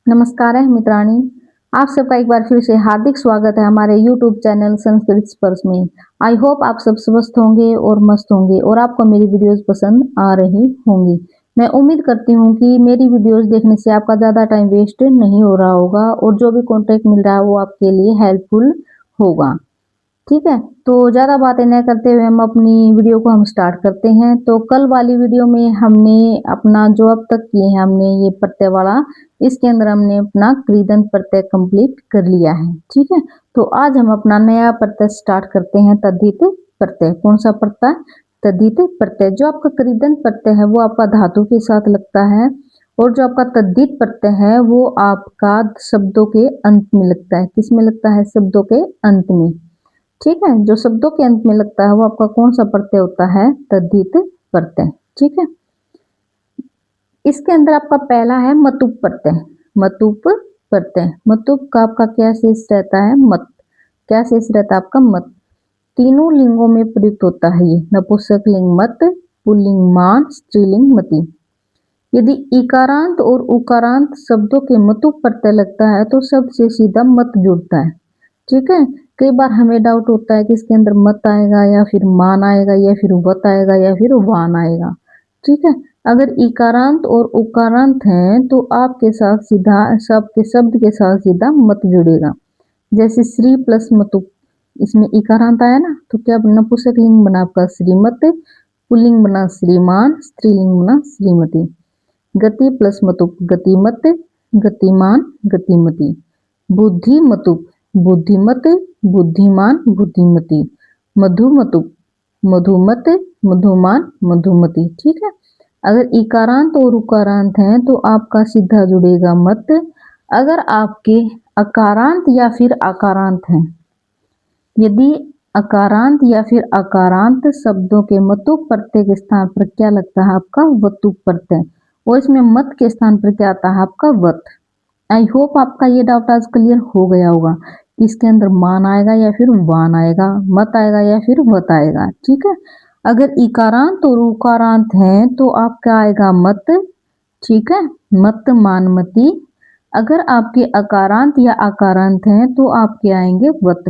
नमस्कार है मित्राणी। आप सबका एक बार फिर से हार्दिक स्वागत है हमारे YouTube चैनल संस्कृत स्पर्श में। आई होप आप सब स्वस्थ होंगे और मस्त होंगे और आपको मेरी वीडियोस पसंद आ रही होंगी। मैं उम्मीद करती हूँ कि मेरी वीडियोस देखने से आपका ज़्यादा टाइम वेस्ट नहीं हो रहा होगा और जो भी कंटेंट मिल रहा है वो आपके लिए हेल्पफुल होगा। ठीक है, तो ज़्यादा बातें न करते हुए हम अपनी वीडियो को स्टार्ट करते हैं। तो कल वाली वीडियो में हमने अपना जो अब तक किए हैं हमने ये प्रत्यय वाला, इसके अंदर हमने अपना कृदंत प्रत्यय कंप्लीट कर लिया है। ठीक है, तो आज हम अपना नया प्रत्यय स्टार्ट करते हैं, तद्धित प्रत्यय। कौन सा प्रत्यय? तद्धित प्रत्यय। जो आपका कृदंत प्रत्यय है वो आपका धातु के साथ लगता है और जो आपका तद्धित प्रत्यय है वो आपका शब्दों के अंत में लगता है। किस में लगता है? शब्दों के अंत में। ठीक है, जो शब्दों के अंत में लगता है वो आपका कौन सा प्रत्यय होता है? तद्धित प्रत्यय। ठीक है, इसके अंदर आपका पहला है मतुप प्रत्यय। मतुप प्रत्यय, मतुप का आपका क्या शेष रहता है? मत। क्या शेष रहता है आपका? मत। तीनों लिंगों में प्रयुक्त होता है ये। नपुंसक लिंग मत, पुल्लिंग मान, स्त्रीलिंग मति। यदि इकारांत और उकारांत शब्दों के मतुप प्रत्यय लगता है तो शब्द से सीधा मत जुड़ता है। ठीक है, कई बार हमें डाउट होता है कि इसके अंदर मत आएगा या फिर मान आएगा या फिर वत आएगा या फिर वान आएगा। ठीक है, अगर इकारांत और उकारांत हैं तो आपके साथ सीधा सबके शब्द के साथ सीधा मत जुड़ेगा। जैसे श्री प्लस मतुप, इसमें इकारांत आया ना तो क्या नपुंसक लिंग बना आपका श्रीमत, पुल्लिंग बना श्रीमान, स्त्रीलिंग बना श्रीमती। गति प्लस मतुप गतिमत, गतिमान, गतिमती। बुद्धि मतुप बुद्धिमत, बुद्धिमान, बुद्धिमती। मधुमतुप मधुमत, मधुमान, मधुमती। ठीक है, अगर इकारांत और उकारांत हैं तो आपका सीधा जुड़ेगा मत। अगर आपके अकारांत या फिर आकारांत हैं, यदि अकारांत या फिर अकारांत शब्दों के मतुप प्रत्यय के स्थान पर क्या लगता है? आपका वतुप प्रत्यय। और इसमें मत के स्थान पर क्या आता है? आपका वत। आई होप आपका ये डाउट आज क्लियर हो गया होगा। इसके अंदर मान आएगा या फिर वान आएगा, मत आएगा या फिर वत आएगा। ठीक है, अगर इकारांत और उकारांत हैं तो आपका आएगा मत। ठीक है, मत मान मती। अगर आपके अकारांत या आकारांत हैं तो आपके आएंगे वत,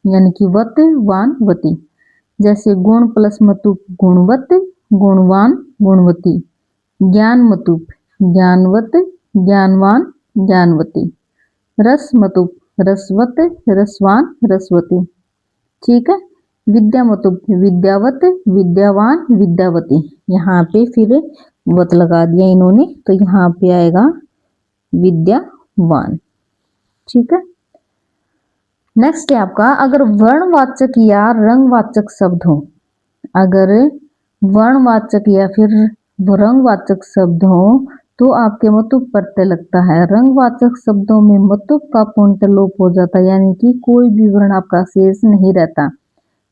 यानी कि वत, वान, वती। जैसे गुण प्लस मतुप गुणवत, गुणवान, गुणवती। ज्ञान मतुप ज्ञानवत, ज्ञानवान, ज्ञानवती। रस मतुप रसवत, रसवान, रसवती। ठीक है, विद्या मतुप विद्यावत, विद्यावान, विद्यावती। यहाँ पे फिर वत लगा दिया इन्होंने तो यहाँ पे आएगा विद्यावान। ठीक है, नेक्स्ट है आपका अगर वर्णवाचक या रंगवाचक शब्द हो। अगर वर्णवाचक या फिर रंगवाचक शब्द हो तो आपके मतुप प्रत्यय लगता है। रंगवाचक शब्दों में मतुप का पूर्णतः लोप हो जाता है, यानी कि कोई भी वर्ण आपका शेष नहीं रहता।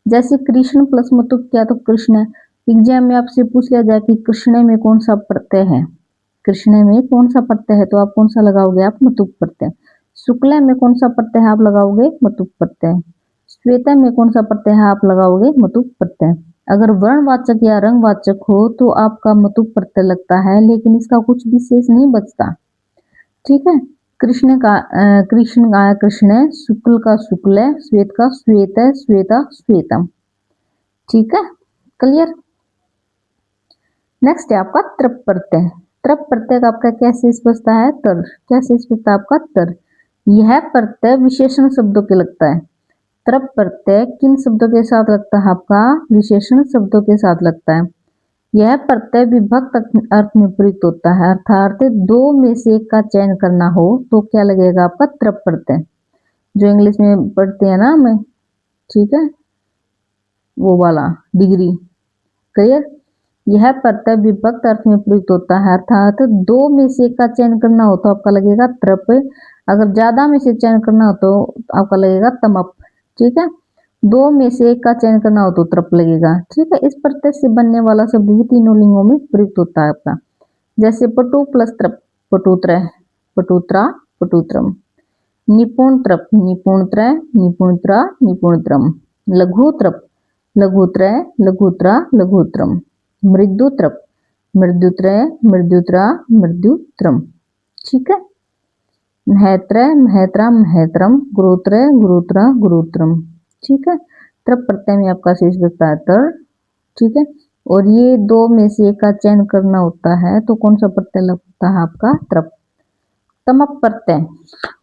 जैसे कृष्ण प्लस मतुप क्या? तो कृष्ण है। एग्जाम में आपसे पूछ लिया जाए कि कृष्ण में कौन सा प्रत्यय है, कृष्ण में कौन सा प्रत्यय है, तो आप कौन सा लगाओगे? आप मतुप प्रत्यय। शुक्ल में कौन सा प्रत्यय है? आप लगाओगे मतुप प्रत्यय। श्वेता में कौन सा प्रत्यय है? आप लगाओगे मतुप प्रत्यय। अगर वर्णवाचक या रंगवाचक हो तो आपका मतुप प्रत्यय लगता है, लेकिन इसका कुछ भी शेष नहीं बचता। ठीक है, कृष्ण का कृष्ण का कृष्ण है, शुक्ल का शुक्ल है, श्वेत का श्वेत है, श्वेता श्वेतम। ठीक है, क्लियर। नेक्स्ट है आपका त्रप प्रत्यय। त्रप प्रत्यय का आपका क्या शेष बचता है? तर। क्या शेष बचता है आपका? तर। यह प्रत्यय विशेषण शब्दों के लगता है। त्रप प्रत्यय किन शब्दों के साथ लगता है? आपका विशेषण शब्दों के साथ लगता है। यह प्रत्यय विभक्त अर्थ में प्रयुक्त होता है, अर्थात दो में से एक का चयन करना हो तो क्या लगेगा? आपका त्रप प्रत्यय। जो इंग्लिश में पढ़ते हैं ना हमें, ठीक है, वो वाला डिग्री। क्लियर। यह प्रत्यय विभक्त अर्थ में प्रयुक्त होता है, अर्थात दो में से एक का चयन करना हो तो आपका लगेगा त्रप। अगर ज्यादा में से चयन करना हो तो आपका लगेगा तमप। ठीक है, दो में से एक का चयन करना हो तो त्रप लगेगा। ठीक है, इस प्रत्यय से बनने वाला शब्द भी तीनों लिंगों में प्रयुक्त होता है आपका। जैसे पटु प्लस त्रप पटुत्र, पटुत्रा, पटुत्रम। निपुण त्रप निपुणत्र, निपुणत्रा, निपुणत्रम। लघु त्रप लघुत्र, लघुत्रा, लघुत्रम। मृदुत्रप मृदुत्र, मृदुत्रा, मृदुत्रम। ठीक है, महैत्र महैत्रा महैत्रम, गुरुत्र गुरुत्रा गुरुत्रम। ठीक है, तृप प्रत्यय में आपका शेष बचता है तर। ठीक है, और ये दो में से एक का चयन करना होता है तो कौन सा प्रत्यय लगता है आपका तृप। तमप प्रत्यय,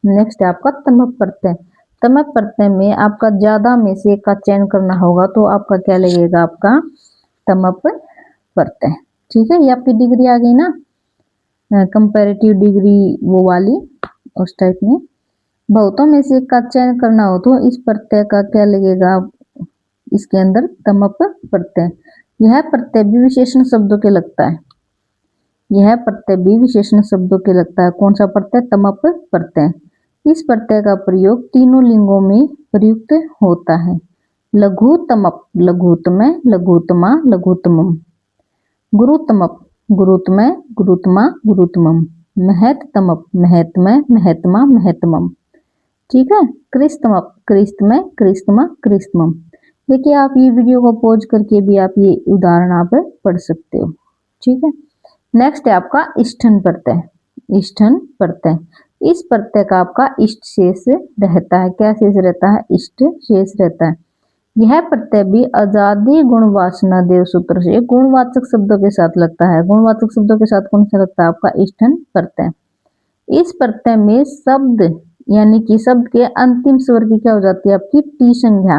नेक्स्ट है आपका तमप प्रत्यय। तमप प्रत्यय में आपका ज्यादा में से एक का चयन करना होगा तो आपका क्या लगेगा, आपका तमप प्रत्यय। ठीक है, ये आपकी डिग्री आ गई ना, कंपैरेटिव डिग्री वो वाली, उस टाइप में। बहुतों में से एक का चयन करना हो तो इस प्रत्यय का क्या लगेगा, इसके अंदर तमप प्रत्यय। यह प्रत्यय भी विशेषण शब्दों के लगता है, यह प्रत्यय भी विशेषण शब्दों के लगता है। कौन सा प्रत्यय, तमप प्रत्यय। इस प्रत्यय का प्रयोग तीनों लिंगों में प्रयुक्त होता है। लघुतमप, लघुतमय, लघुतमा, लघुतमम। गुरुतमप, गुरुतमय, गुरुतमा, गुरुतमम। महत्तमप, महत्तमय, महत्तमा, महत्तमम। ठीक है, क्रिस्तमप, क्रिस्तमय, क्रिस्तमा, क्रिस्तमम। देखिए आप ये वीडियो को पॉज करके भी आप ये उदाहरण आप पढ़ सकते हो। ठीक है, नेक्स्ट है आपका इष्टन प्रत्यय। इष्टन प्रत्यय, इस प्रत्यय का आपका इष्ट शेष रहता है। क्या शेष रहता है, इष्ट शेष रहता है। यह प्रत्यय भी आजादी गुणवाचना देव सूत्र से गुणवाचक शब्दों के साथ लगता है। गुणवाचक शब्दों के साथ कौन सा लगता है, आपका इष्टन प्रत्यय। इस प्रत्यय में शब्द यानी कि शब्द के अंतिम स्वर की क्या हो जाती है, आपकी टी संज्ञा।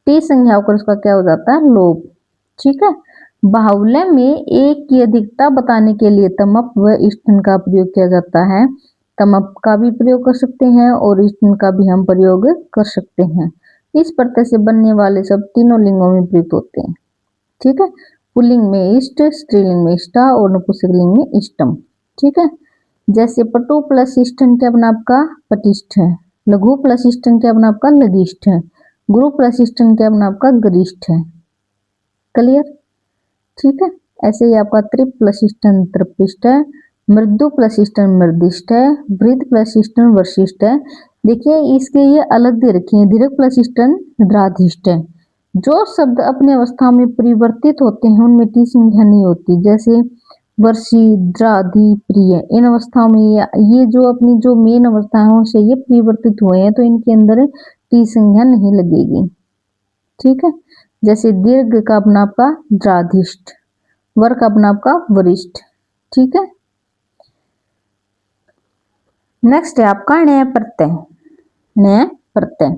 टी संज्ञा होकर उसका क्या हो जाता है, लोप। ठीक है, बाहुल्य में एक की अधिकता बताने के लिए तमप व इष्टन का प्रयोग किया जाता है। तमप का भी प्रयोग कर सकते हैं और इष्टन का भी हम प्रयोग कर सकते हैं। इस प्रत्यय से बनने वाले शब्द तीनों लिंगों में प्रयुक्त होते हैं। ठीक है, पुल्लिंग में इष्ट, स्त्रीलिंग में इष्टा और नपुंसकलिंग में इष्टम। ठीक है, जैसे पटु प्लस इष्टन क्या बना आपका पटिष्ठ है, लघु प्लस इष्टन क्या बना आपका लघिष्ठ है, गुरु प्लस इष्टन क्या बना आपका गरिष्ठ है। क्लियर। ठीक है, ऐसे ही आपका त्रिप प्लस इष्टन त्रिपिष्ट है, मृदु प्लस इष्टन मृदिष्ट है, वृद्ध प्लस इष्टन वर्षिष्ठ है। देखिए इसके ये अलग दे रखे हैं, दीर्घ प्लस इष्टन द्राधिष्ट है। जो शब्द अपने अवस्था में परिवर्तित होते हैं उनमें टी संज्ञा नहीं होती, जैसे वर्षी, द्राधि, प्रिय। इन अवस्थाओं में ये जो अपनी जो मेन अवस्था है उनसे ये परिवर्तित हुए हैं तो इनके अंदर टी संज्ञा नहीं लगेगी। ठीक है, जैसे दीर्घ का अपना आपका द्राधिष्ट, वर का अपना आपका वरिष्ठ। ठीक है, नेक्स्ट है आपका ण्य प्रत्यय। ण्य प्रत्यय,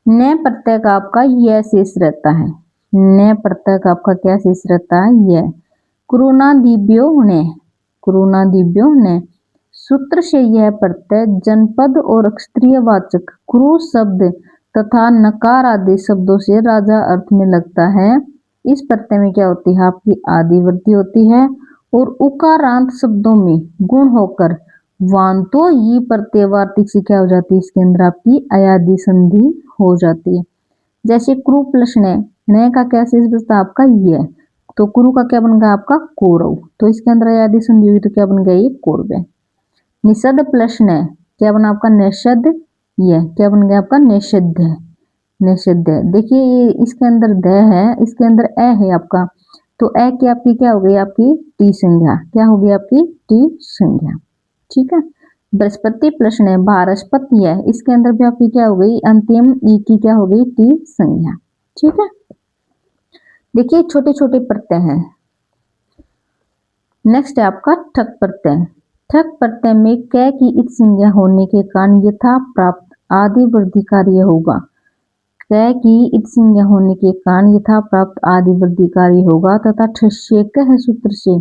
ण्य प्रत्यय का आपका यह शेष रहता है। ण्य प्रत्यय का आपका क्या शेष रहता है, यह। क्रुणादिभ्यो ण्य, क्रुणादिभ्यो ण्य। सूत्र से यह प्रत्यय जनपद और क्षत्रिय वाचक क्रू शब्द तथा नकार आदि शब्दों से राजा अर्थ में लगता है। इस प्रत्यय में क्या होती है, आपकी आदि वृद्धि होती है और उकारांत शब्दों में गुण होकर वांतो ये प्रत्यय वार्तिक से क्या हो जाती है, इसके अंदर आपकी अयादि संधि हो जाती है। जैसे क्रू प्लस ण्य का क्या शेष बचता है, आपका ये। तो कुरु का क्या बन गया, आपका कौरव। तो इसके अंदर अयादि संधि हुई तो क्या बन गया, ये कौरव। निषद प्लस ण्य क्या बना आपका निषद, ये क्या बन गया आपका निषिद्ध। निषिद्ध, देखिए ये इसके अंदर द है, इसके अंदर ए है आपका, तो ए की आपकी क्या हो गई, आपकी टी संज्ञा। क्या हो गई आपकी टी संज्ञा। ठीक है, बृहस्पति प्लस ण्य भारस्पति है, इसके अंदर भी आपकी क्या हो गई, अंतिम ई की क्या हो गई, टी संज्ञा। ठीक है, देखिए छोटे छोटे प्रत्यय हैं। नेक्स्ट है आपका ठक प्रत्यय। ठक प्रत्यय में क की इत संज्ञा होने के कारण यथा प्राप्त आदि वृद्धि कार्य होगा। क की इत संज्ञा होने के कारण यथा प्राप्त आदि वृद्धि कार्य होगा तथा ठस्य कह सूत्र से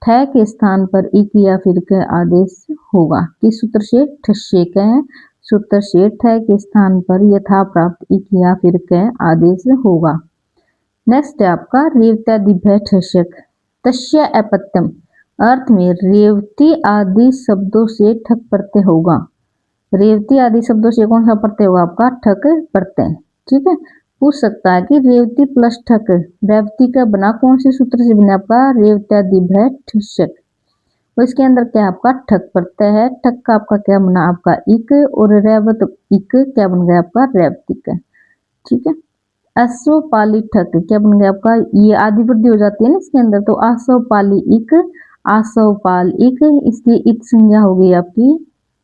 ठ के स्थान पर इक या फिर क आदेश होगा। किस सूत्र से, ठस्य कह सूत्र से ठ के स्थान पर यथा प्राप्त इक या फिर क आदेश होगा। नेक्स्ट है आपका रेवत्यादिभ्य ठस्यक तस्य अपत्यम, अर्थ में रेवती आदि शब्दों से ठक प्रत्यय होगा। रेवती आदि शब्दों से कौन सा प्रत्यय होगा, आपका ठक प्रत्यय। ठीक है, पूछ सकता है कि रेवती प्लस ठक रेवती का बना कौन से सूत्र से बना, आपका रेवत्यादिभ्य ठस्यक। और इसके अंदर क्या आपका ठक प्रत्यय है। ठक का आपका क्या बना, आपका इक, और रेवत इक क्या बन गया आपका रेवतिक। ठीक है, अश्वपाली ठक क्या बन गया आपका, ये आदि वृद्धि हो जाती है ना इसके अंदर, तो अश्वपाली इक, आश्वपाल इक, इसकी इत संज्ञा हो गई आपकी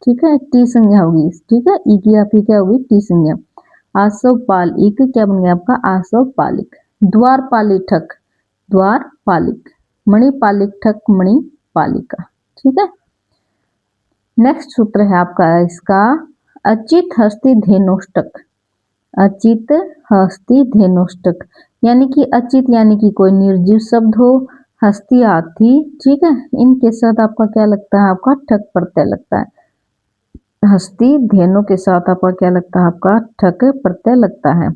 ठीक है, टी संज्ञा होगी, ठीक है, ई की आपकी क्या होगी, टी संज्ञा। आसव पाल, इक क्या बन गया आपका, आसव पालिक। द्वारपालिठक, द्वारपालिक। मणिपालिठक, मणिपालिका। ठीक है, नेक्स्ट सूत्र है आपका इसका, अचित हस्ति धेनुष्टक। अचित हस्ति धेनुष्टक, यानी कि अचित यानी कि कोई निर्जीव शब्द हो, हस्ती हाथी, ठीक है, इनके साथ आपका क्या लगता है, आपका ठक प्रत्यय लगता है। हस्ती धेनु के साथ आपका क्या लगता है, आपका ठक प्रत्यय लगता है।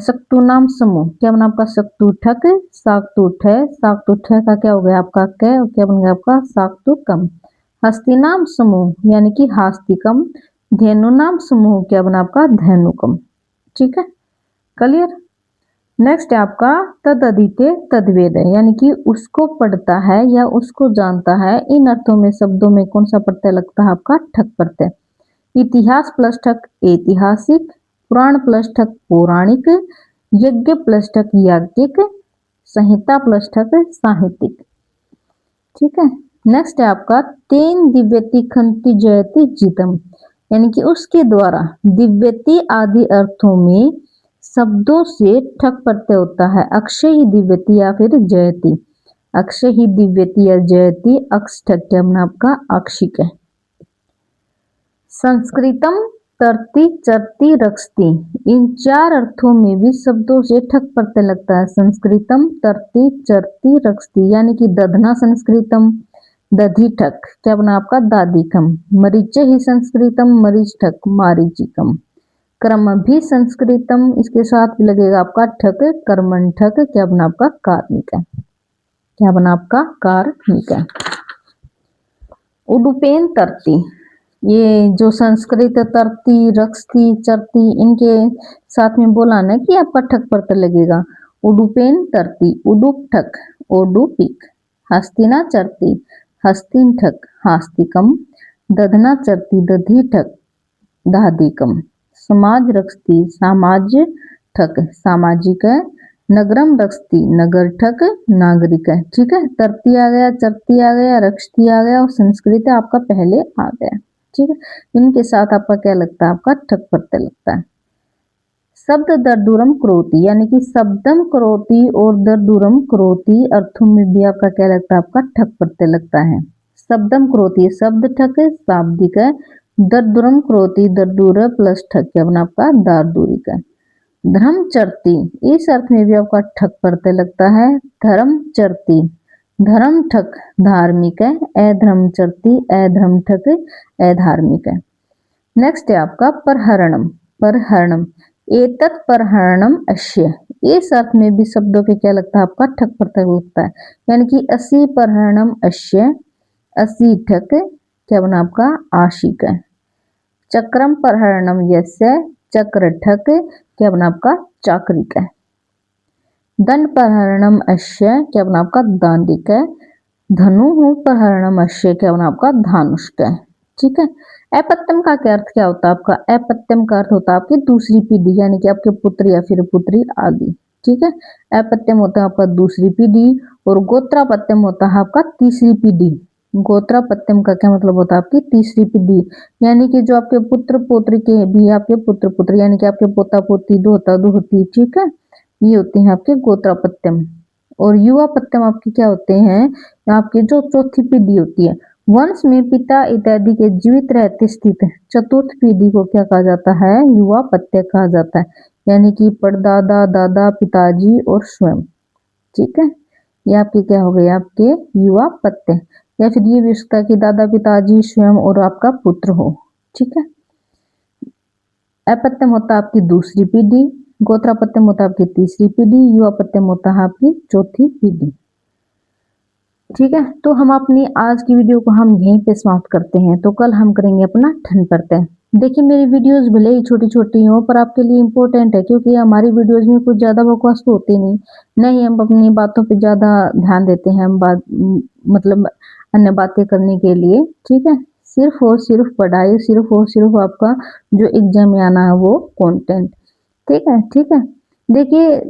सक्तु नाम समूह, क्या बना आपका, सक्तु ठक, साक्तु ठे, साक्तु ठे का क्या हो गया आपका कै, और क्या बन गया आपका साक्तु कम। हस्ती नाम समूह यानी कि हास्तिकम। धेनु नाम समूह क्या बना आपका धेनुकम। ठीक है, क्लियर। नेक्स्ट है आपका तदधीते तद्वेद, यानी कि उसको पढ़ता है या उसको जानता है। इन अर्थों में शब्दों में कौन सा प्रत्यय लगता है, आपका ठक प्रत्यय। इतिहास प्लस ठक ऐतिहासिक, पुराण प्लस ठक पौराणिक, यज्ञ प्लस ठक याज्ञिक, संहिता प्लस ठक साहित्यिक। ठीक है, नेक्स्ट है आपका तेन दिव्यति खंति जयति जितम, यानी कि उसके द्वारा दिव्यति आदि अर्थों में शब्दों से ठक प्रत्यय होता है। अक्षय ही दिव्यति या फिर जयति, अक्षय ही दिव्यति या जयति, अक्ष ठक क्या बना आपका आक्षिक है। संस्कृतम तरती चरती रक्षती, इन चार अर्थों में भी शब्दों से ठक प्रत्यय लगता है। संस्कृतम तरती चरती रक्षती, यानी कि दधना संस्कृतम, दधी ठक क्या बना आपका दादीकम। मरीच ही संस्कृतम, मरीच ठक मारीचिकम। क्रम भी संस्कृतम, इसके साथ भी लगेगा आपका ठक, कर्मण ठक क्या बना आपका कार्मिक है, क्या बना आपका कार्मिक है। उडुपेन तरती, ये जो संस्कृत तरती रक्षती चरती इनके साथ में बोलाना है कि आपका ठक प्रत्यय लगेगा। उडुपेन तरती, उडुप ठक ओडुपिक। हस्तिना चरती, हस्तिन ठक हास्तिकम। दधना चरती, दधी ठक दादिकम। समाज रक्षती, समाज ठक सामाजिक है। नगरम रक्षती, नगर ठक नागरिक है। ठीक है, तरती आ गया, चरती आ गया, रक्षती आ गया और संस्कृत आपका पहले आ गया। ठीक है, इनके साथ आपका क्या लगता है, आपका ठक प्रत्यय लगता है। शब्द दरदूरम करोति, यानी कि शब्दम करोति और दरदूरम करोति अर्थों में भी आपका क्या लगता है, आपका ठक प्रत्यय लगता है। शब्दम करोति शब्द ठक शाब्दिक है। दरदूरम करोति दरदूर प्लस ठक क्या बना आपका दारदूरिक है। धर्म चरती, इस अर्थ में भी आपका ठक प्रत्यय लगता है। धर्म चरती, धर्म ठक धार्मिक है। अधर्म चरती, अधर्म ठक अधार्मिक है। नेक्स्ट है आपका परहरणम, परहरणम एतत् परहरणम अश्य, इस अर्थ में भी शब्दों के क्या लगता है, आपका ठक प्रत्यय लगता है। यानी कि असी परहरणम अश्य, असी ठक क्या बना आपका आशिक है। चक्रम परहरणम यस्य, चक्र ठक क्या बना आपका चाक्रिक है। दंड परहरणम अश्य क्या बना आपका दांडिक है। धनु परहरणम अश्य क्या बना आपका धानुष्क है। ठीक है, अपत्यम का क्या अर्थ क्या होता है आपका, अपत्यम का अर्थ होता है आपकी दूसरी पीढ़ी, यानी कि आपके पुत्र या फिर पुत्री आदि। ठीक है, अपत्यम होता है आपका दूसरी पीढ़ी और गोत्रापत्यम होता है आपका तीसरी पीढ़ी। गोत्रापत्यम का क्या मतलब होता है, आपकी तीसरी पीढ़ी, यानी कि जो आपके पुत्र पोत्र के भी आपके पुत्र पुत्र, यानी कि आपके पोता पोती दोहता दोहती, ठीक है, ये होते हैं आपके गोत्रापत्यम। और युवापत्यम आपके क्या होते हैं, आपके जो चौथी पीढ़ी होती है। वंश में पिता इत्यादि के जीवित रहते स्थित चतुर्थ पीढ़ी को क्या कहा जाता है, युवापत्य कहा जाता है, यानी कि परदादा दादा पिताजी और स्वयं। ठीक है, ये आपके क्या हो गए, आपके युवापत्य, या फिर ये भी हो सकता है कि दादा पिताजी स्वयं और आपका पुत्र हो। ठीक है, अपत्यम होता है आपकी दूसरी पीढ़ी, गोत्रापत्यम होता है आपकी तीसरी पीढ़ी, युवापत्यम होता है आपकी चौथी पीढ़ी। ठीक है, तो हम अपनी आज की वीडियो को हम यहीं पे समाप्त करते हैं। तो कल हम करेंगे अपना ठन प्रत्यय। देखिए मेरी वीडियोस भले ही छोटी छोटी हो पर आपके लिए इम्पोर्टेंट है, क्योंकि हमारी वीडियोस में कुछ ज़्यादा बकवास तो होती नहीं हम अपनी बातों पे ज़्यादा ध्यान देते हैं, हम बात मतलब अन्य बातें करने के लिए। ठीक है, सिर्फ और सिर्फ पढ़ाई, सिर्फ और सिर्फ आपका जो एग्जाम में आना है वो कॉन्टेंट। ठीक है, ठीक है, देखिए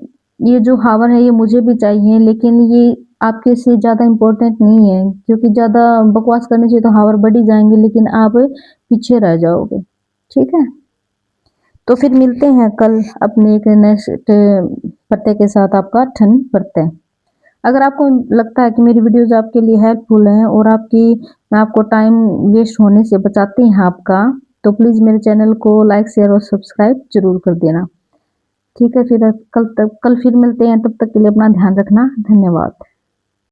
ये जो हावर है ये मुझे भी चाहिए, लेकिन ये आपके से ज़्यादा इम्पोर्टेंट नहीं है, क्योंकि ज़्यादा बकवास करने से तो हावर बढ़ ही जाएँगे, लेकिन आप पीछे रह जाओगे। ठीक है? तो फिर मिलते हैं कल अपने एक नेक्स्ट पत्ते के साथ, आपका ठन पत्ते। अगर आपको लगता है कि मेरी वीडियोज़ आपके लिए हेल्पफुल हैं और आपको टाइम वेस्ट होने से बचाते हैं आपका, तो प्लीज़ मेरे चैनल को लाइक, शेयर और सब्सक्राइब ज़रूर कर देना। ठीक है, फिर कल फिर मिलते हैं, तब तक के लिए अपना ध्यान रखना। धन्यवाद।